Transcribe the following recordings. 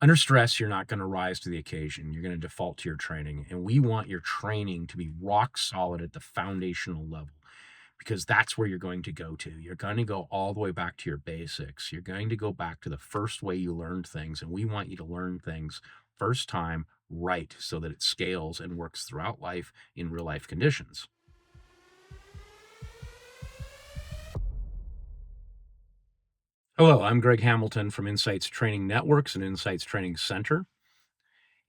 Under stress, you're not going to rise to the occasion. You're going to default to your training. And we want your training to be rock solid at the foundational level because that's where you're going to go to. You're going to go all the way back to your basics. You're going to go back to the first way you learned things. And we want you to learn things first time right so that it scales and works throughout life in real life conditions. Hello, I'm Greg Hamilton from Insights Training Networks and Insights Training Center.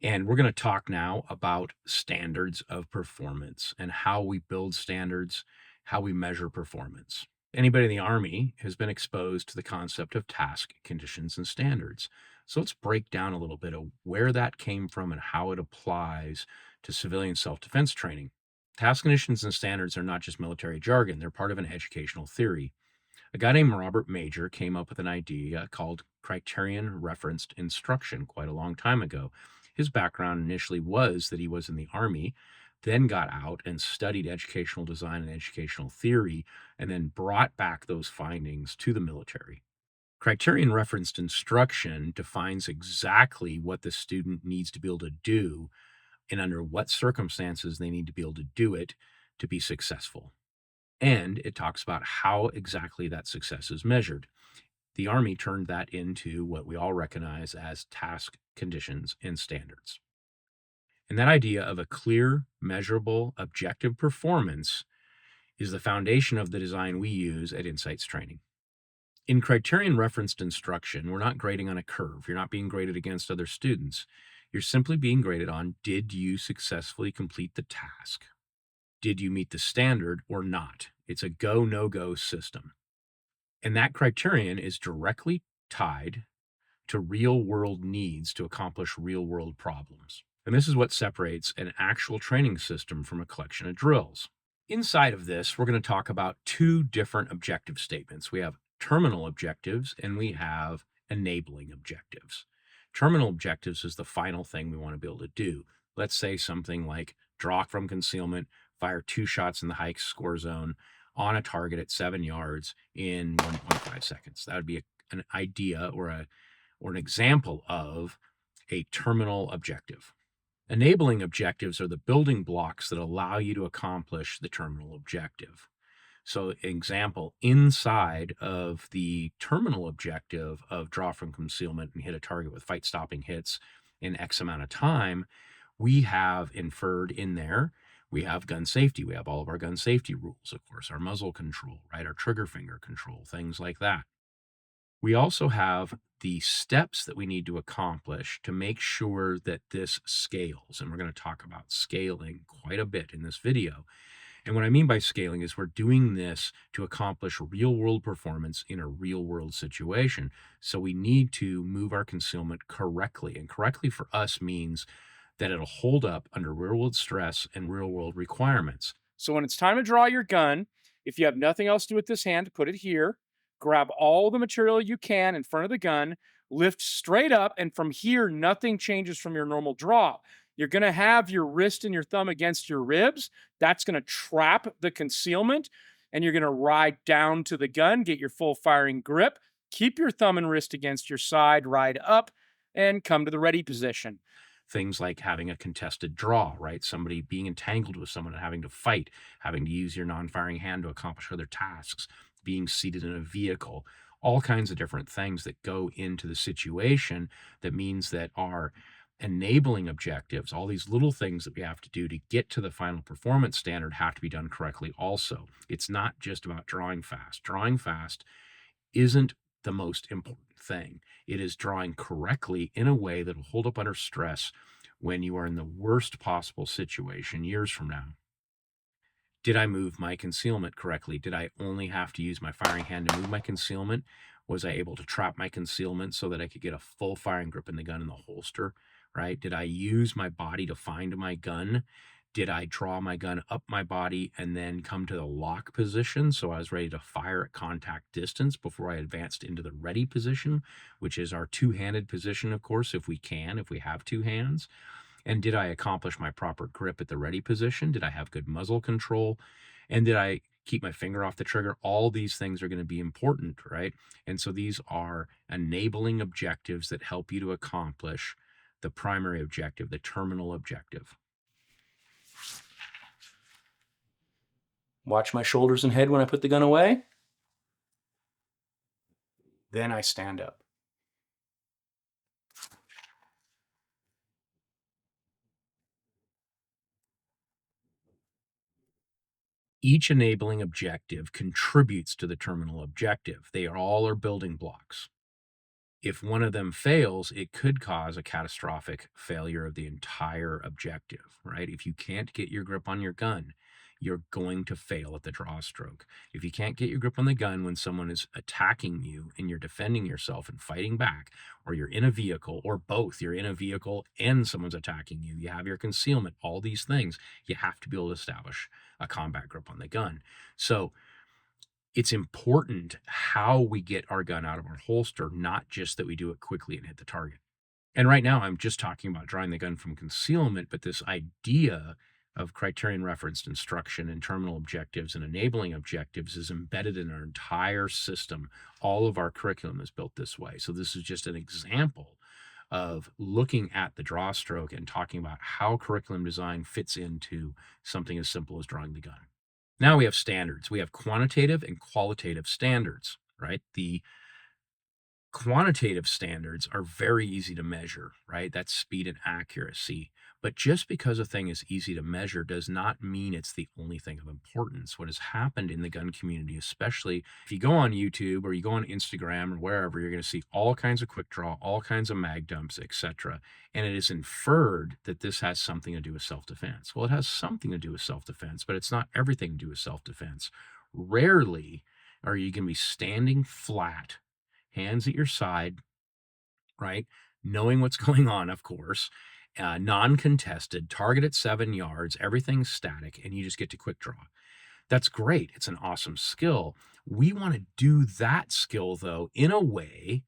And we're going to talk now about standards of performance and how we build standards, how we measure performance. Anybody in the Army has been exposed to the concept of task, conditions, and standards. So let's break down a little bit of where that came from and how it applies to civilian self-defense training. Task, conditions, and standards are not just military jargon. They're part of an educational theory. A guy named Robert Major came up with an idea called criterion-referenced instruction quite a long time ago. His background initially was that he was in the Army, then got out and studied educational design and educational theory, and then brought back those findings to the military. Criterion-referenced instruction defines exactly what the student needs to be able to do and under what circumstances they need to be able to do it to be successful. And it talks about how exactly that success is measured. The Army turned that into what we all recognize as task, conditions, and standards. And that idea of a clear, measurable, objective performance is the foundation of the design we use at Insights Training. In criterion-referenced instruction, we're not grading on a curve. You're not being graded against other students. You're simply being graded on, did you successfully complete the task? Did you meet the standard or not? It's a go, no-go system. And that criterion is directly tied to real-world needs to accomplish real-world problems. And this is what separates an actual training system from a collection of drills. Inside of this, we're going to talk about two different objective statements. We have terminal objectives and we have enabling objectives. Terminal objectives is the final thing we want to be able to do. Let's say something like draw from concealment, fire 2 shots in the high score zone on a target at 7 yards in 1.5 seconds. That would be an idea or an example of a terminal objective. Enabling objectives are the building blocks that allow you to accomplish the terminal objective. So, example, inside of the terminal objective of draw from concealment and hit a target with fight-stopping hits in X amount of time, we have inferred in there, we have gun safety. We have all of our gun safety rules, of course, our muzzle control, right? Our trigger finger control, things like that. We also have the steps that we need to accomplish to make sure that this scales. And we're going to talk about scaling quite a bit in this video. And what I mean by scaling is we're doing this to accomplish real-world performance in a real-world situation. So we need to move our concealment correctly. And correctly for us means that it'll hold up under real-world stress and real-world requirements. So when it's time to draw your gun, if you have nothing else to do with this hand, put it here. Grab all the material you can in front of the gun, lift straight up, and from here, nothing changes from your normal draw. You're going to have your wrist and your thumb against your ribs. That's going to trap the concealment, and you're going to ride down to the gun, get your full firing grip, keep your thumb and wrist against your side, ride up, and come to the ready position. Things like having a contested draw, right? Somebody being entangled with someone and having to fight, having to use your non-firing hand to accomplish other tasks, being seated in a vehicle, all kinds of different things that go into the situation that means that our enabling objectives, all these little things that we have to do to get to the final performance standard have to be done correctly also. It's not just about drawing fast. Drawing fast isn't the most important thing. It is drawing correctly in a way that will hold up under stress when you are in the worst possible situation years from now. Did I move my concealment correctly? Did I only have to use my firing hand to move my concealment? Was I able to trap my concealment so that I could get a full firing grip in the gun in the holster, right? Did I use my body to find my gun? Did I draw my gun up my body and then come to the lock position so I was ready to fire at contact distance before I advanced into the ready position, which is our two-handed position, of course, if we have two hands? And did I accomplish my proper grip at the ready position? Did I have good muzzle control? And did I keep my finger off the trigger. All these things are going to be important, right? And so these are enabling objectives that help you to accomplish the primary objective, the terminal objective. Watch my shoulders and head when I put the gun away. Then I stand up. Each enabling objective contributes to the terminal objective. They all are building blocks. If one of them fails, it could cause a catastrophic failure of the entire objective, right? If you can't get your grip on your gun, you're going to fail at the draw stroke. If you can't get your grip on the gun when someone is attacking you and you're defending yourself and fighting back, or you're in a vehicle, or both, you're in a vehicle and someone's attacking you, you have your concealment, all these things, you have to be able to establish a combat grip on the gun. So it's important how we get our gun out of our holster, not just that we do it quickly and hit the target. And right now, I'm just talking about drawing the gun from concealment, but this idea of criterion referenced instruction and terminal objectives and enabling objectives is embedded in our entire system. All of our curriculum is built this way. So this is just an example of looking at the draw stroke and talking about how curriculum design fits into something as simple as drawing the gun. Now we have standards. We have quantitative and qualitative standards, right? The quantitative standards are very easy to measure, right? That's speed and accuracy. But just because a thing is easy to measure does not mean it's the only thing of importance. What has happened in the gun community, especially if you go on YouTube or you go on Instagram or wherever, you're going to see all kinds of quick draw, all kinds of mag dumps, etc. And it is inferred that this has something to do with self-defense. Well, it has something to do with self-defense, but it's not everything to do with self-defense. Rarely are you going to be standing flat, hands at your side, right? Knowing what's going on, of course, non-contested, target at 7 yards, everything's static, and you just get to quick draw. That's great. It's an awesome skill. We want to do that skill, though, in a way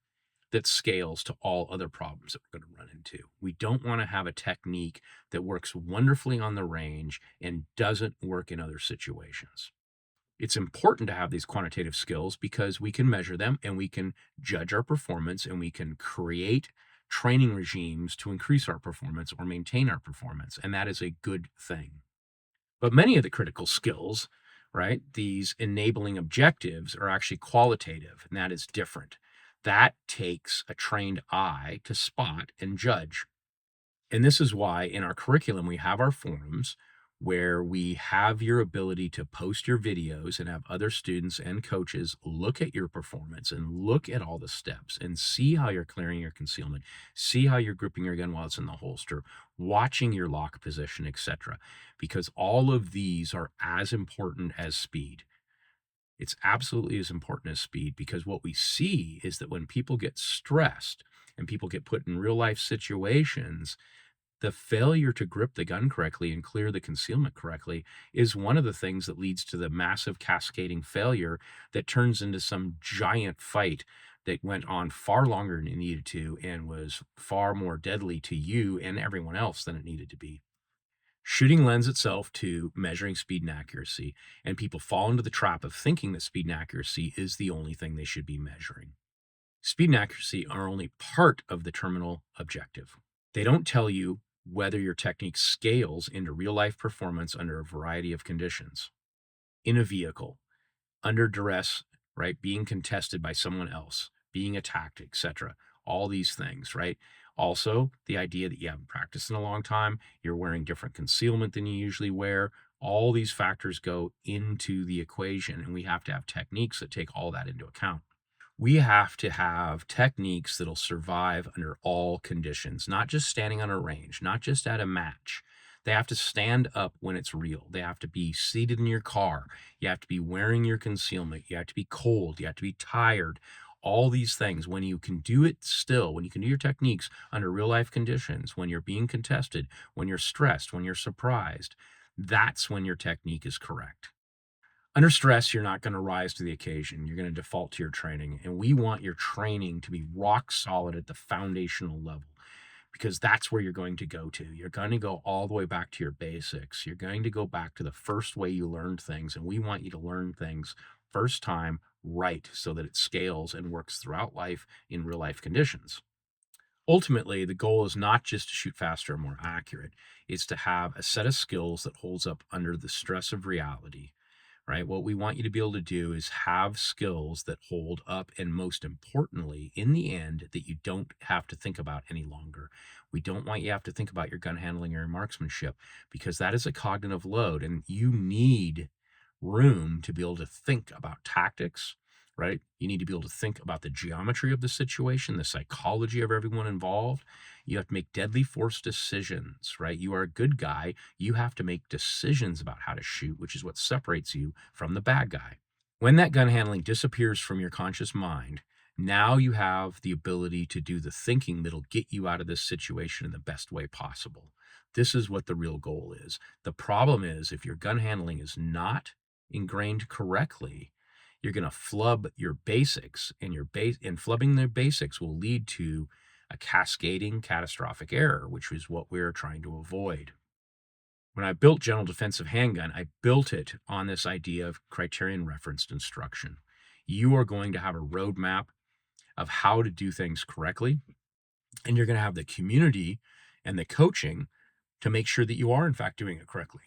that scales to all other problems that we're going to run into. We don't want to have a technique that works wonderfully on the range and doesn't work in other situations. It's important to have these quantitative skills because we can measure them and we can judge our performance and we can create training regimes to increase our performance or maintain our performance. And that is a good thing. But many of the critical skills, right, these enabling objectives are actually qualitative, and that is different. That takes a trained eye to spot and judge. And this is why in our curriculum, we have our forums where we have your ability to post your videos and have other students and coaches look at your performance and look at all the steps and see how you're clearing your concealment, see how you're gripping your gun while it's in the holster, watching your lock position, etc. Because all of these are as important as speed. It's absolutely as important as speed because what we see is that when people get stressed and people get put in real life situations, the failure to grip the gun correctly and clear the concealment correctly is one of the things that leads to the massive cascading failure that turns into some giant fight that went on far longer than it needed to and was far more deadly to you and everyone else than it needed to be. Shooting lends itself to measuring speed and accuracy, and people fall into the trap of thinking that speed and accuracy is the only thing they should be measuring. Speed and accuracy are only part of the terminal objective. They don't tell you whether your technique scales into real life performance under a variety of conditions. In a vehicle, under duress, right? Being contested by someone else, being attacked, etc. All these things, right? Also, the idea that you haven't practiced in a long time, you're wearing different concealment than you usually wear. All these factors go into the equation, and we have to have techniques that take all that into account. We have to have techniques that'll survive under all conditions, not just standing on a range, not just at a match. They have to stand up when it's real. They have to be seated in your car. You have to be wearing your concealment. You have to be cold. You have to be tired. All these things, when you can do it still, when you can do your techniques under real life conditions, when you're being contested, when you're stressed, when you're surprised, that's when your technique is correct. Under stress, you're not going to rise to the occasion. You're going to default to your training. And we want your training to be rock solid at the foundational level because that's where you're going to go to. You're going to go all the way back to your basics. You're going to go back to the first way you learned things. And we want you to learn things first time right so that it scales and works throughout life in real life conditions. Ultimately, the goal is not just to shoot faster and more accurate. It's to have a set of skills that holds up under the stress of reality, right? What we want you to be able to do is have skills that hold up, and most importantly, in the end, that you don't have to think about any longer. We don't want you to have to think about your gun handling or your marksmanship, because that is a cognitive load, and you need room to be able to think about tactics, right? You need to be able to think about the geometry of the situation, the psychology of everyone involved. You have to make deadly force decisions, right? You are a good guy. You have to make decisions about how to shoot, which is what separates you from the bad guy. When that gun handling disappears from your conscious mind, now you have the ability to do the thinking that'll get you out of this situation in the best way possible. This is what the real goal is. The problem is, if your gun handling is not ingrained correctly, you're going to flub your basics, and flubbing the basics will lead to a cascading catastrophic error, which is what we're trying to avoid. When I built General Defensive Handgun, I built it on this idea of criterion-referenced instruction. You are going to have a roadmap of how to do things correctly, and you're going to have the community and the coaching to make sure that you are, in fact, doing it correctly.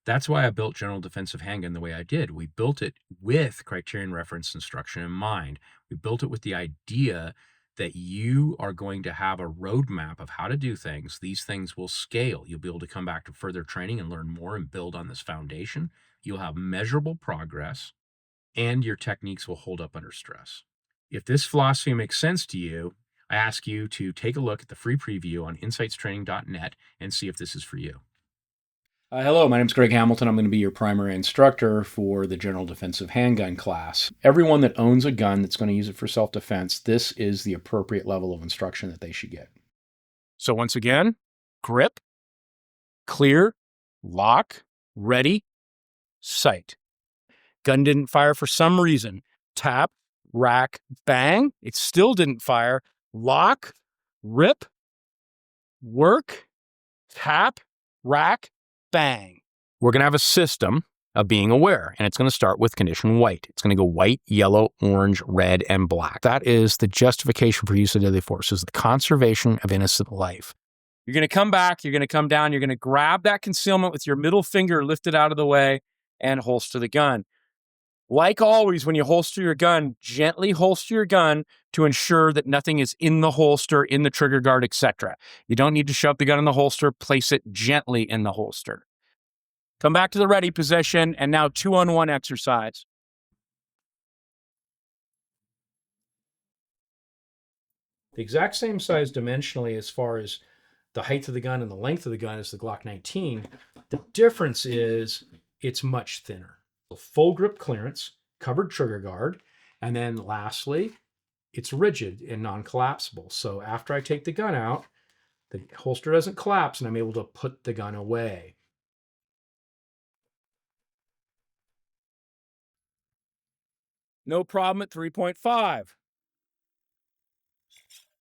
That's why I built General Defensive Handgun the way I did. We built it with criterion reference instruction in mind. We built it with the idea that you are going to have a roadmap of how to do things. These things will scale. You'll be able to come back to further training and learn more and build on this foundation. You'll have measurable progress, and your techniques will hold up under stress. If this philosophy makes sense to you, I ask you to take a look at the free preview on insightstraining.net and see if this is for you. Hello, my name is Greg Hamilton. I'm going to be your primary instructor for the General Defensive Handgun class. Everyone that owns a gun that's going to use it for self-defense, this is the appropriate level of instruction that they should get. So once again, grip, clear, lock, ready, sight. Gun didn't fire for some reason. Tap, rack, bang. It still didn't fire. Lock, rip, work, tap, rack, bang. We're going to have a system of being aware, and it's going to start with condition white. It's going to go white, yellow, orange, red, and black. That is the justification for use of deadly force, is the conservation of innocent life. You're going to come back, you're going to come down, you're going to grab that concealment with your middle finger lifted out of the way and holster the gun. Like always, when you holster your gun, gently holster your gun to ensure that nothing is in the holster, in the trigger guard, etc. You don't need to shove the gun in the holster. Place it gently in the holster. Come back to the ready position, and now 2-on-1 exercise. The exact same size dimensionally as far as the height of the gun and the length of the gun as the Glock 19. The difference is it's much thinner. Full grip clearance, covered trigger guard, and then lastly, it's rigid and non-collapsible. So after I take the gun out, the holster doesn't collapse and I'm able to put the gun away. No problem at 3.5.